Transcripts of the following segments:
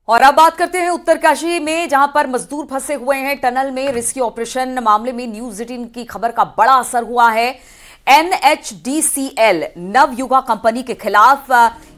और अब बात करते हैं उत्तरकाशी में, जहां पर मजदूर फंसे हुए हैं टनल में। रेस्क्यू ऑपरेशन मामले में न्यूज 18 की खबर का बड़ा असर हुआ है। NHDCL नवयुगा कंपनी के खिलाफ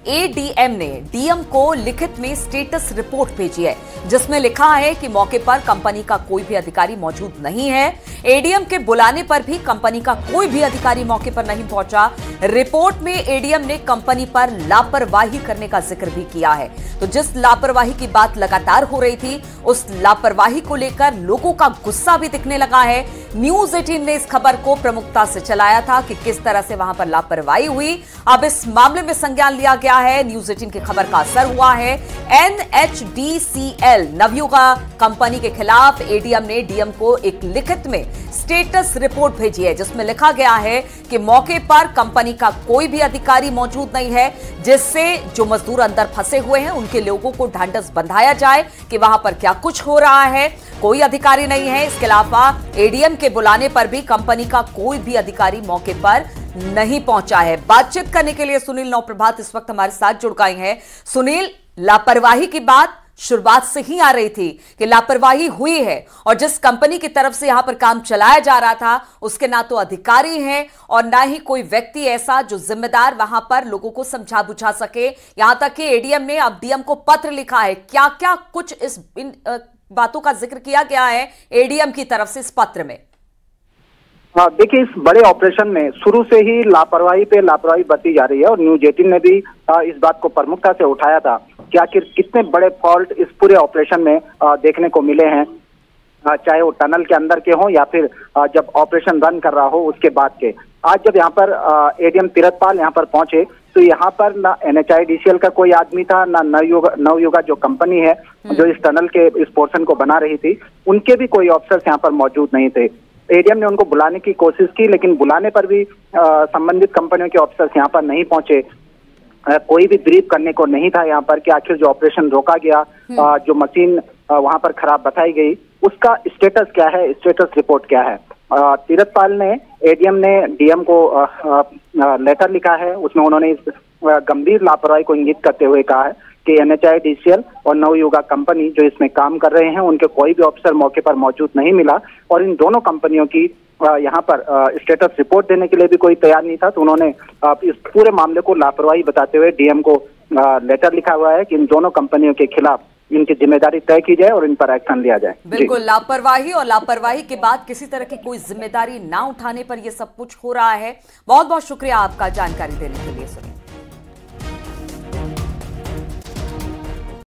ADM ने DM को लिखित में स्टेटस रिपोर्ट भेजी है, जिसमें लिखा है कि मौके पर कंपनी का कोई भी अधिकारी मौजूद नहीं है। ADM के बुलाने पर भी कंपनी का कोई भी अधिकारी मौके पर नहीं पहुंचा। रिपोर्ट में ADM ने कंपनी पर लापरवाही करने का जिक्र भी किया है। तो जिस लापरवाही की बात लगातार हो रही थी, उस लापरवाही को लेकर लोगों का गुस्सा भी दिखने लगा है। न्यूज 18 ने इस खबर को प्रमुखता से चलाया था कि किस तरह से वहां पर लापरवाही हुई। अब इस मामले में संज्ञान लिया गया है। न्यूज 18 की खबर का असर हुआ है। NHDCL नवयुगा कंपनी के खिलाफ ADM ने DM को एक लिखित में स्टेटस रिपोर्ट भेजी है, जिसमें लिखा गया है कि मौके पर कंपनी का कोई भी अधिकारी मौजूद नहीं है, जिससे जो मजदूर अंदर फंसे हुए हैं उनके लोगों को ढांढस बंधाया जाए कि वहां पर क्या कुछ हो रहा है। कोई अधिकारी नहीं है। इसके अलावा ADM के बुलाने पर भी कंपनी का कोई भी अधिकारी मौके पर नहीं पहुंचा है। बातचीत करने के लिए सुनील नवप्रभात इस वक्त हमारे साथ जुड़ गए हैं। सुनील, लापरवाही की बात शुरुआत से ही आ रही थी कि लापरवाही हुई है, और जिस कंपनी की तरफ से यहां पर काम चलाया जा रहा था उसके ना तो अधिकारी हैं और ना ही कोई व्यक्ति ऐसा जो जिम्मेदार वहां पर लोगों को समझा बुझा सके। यहां तक कि ADM ने अब DM को पत्र लिखा है। क्या क्या कुछ इन बातों का जिक्र किया गया है ADM की तरफ से इस पत्र में? देखिए, इस बड़े ऑपरेशन में शुरू से ही लापरवाही पे लापरवाही बरती जा रही है और न्यूज 18 ने भी इस बात को प्रमुखता से उठाया था कि आखिर कितने बड़े फॉल्ट इस पूरे ऑपरेशन में देखने को मिले हैं, चाहे वो टनल के अंदर के हों या फिर जब ऑपरेशन रन कर रहा हो उसके बाद के। आज जब यहाँ पर ADM तीरथपाल यहाँ पर पहुंचे तो यहाँ पर ना NHDCL का कोई आदमी था, ना नवयुगा जो कंपनी है जो इस टनल के इस पोर्शन को बना रही थी, उनके भी कोई ऑफिसर्स यहाँ पर मौजूद नहीं थे। ADM ने उनको बुलाने की कोशिश की, लेकिन बुलाने पर भी संबंधित कंपनियों के ऑफिसर्स यहाँ पर नहीं पहुंचे। कोई भी ब्रीफ करने को नहीं था यहाँ पर कि आखिर जो ऑपरेशन रोका गया, जो मशीन वहां पर खराब बताई गई, उसका स्टेटस क्या है, स्टेटस रिपोर्ट क्या है। तीरथपाल ने ADM ने DM को लेटर लिखा है। उसमें उन्होंने इस गंभीर लापरवाही को इंगित करते हुए कहा है कि NHDCL और नवयुगा कंपनी जो इसमें काम कर रहे हैं उनके कोई भी ऑफिसर मौके पर मौजूद नहीं मिला, और इन दोनों कंपनियों की यहाँ पर स्टेटस रिपोर्ट देने के लिए भी कोई तैयार नहीं था। तो उन्होंने इस पूरे मामले को लापरवाही बताते हुए DM को लेटर लिखा हुआ है कि इन दोनों कंपनियों के खिलाफ इनकी जिम्मेदारी तय की जाए और इन पर एक्शन लिया जाए। बिल्कुल, लापरवाही और लापरवाही के बाद किसी तरह की कोई जिम्मेदारी ना उठाने पर यह सब कुछ हो रहा है। बहुत बहुत शुक्रिया आपका जानकारी देने के लिए सुनील।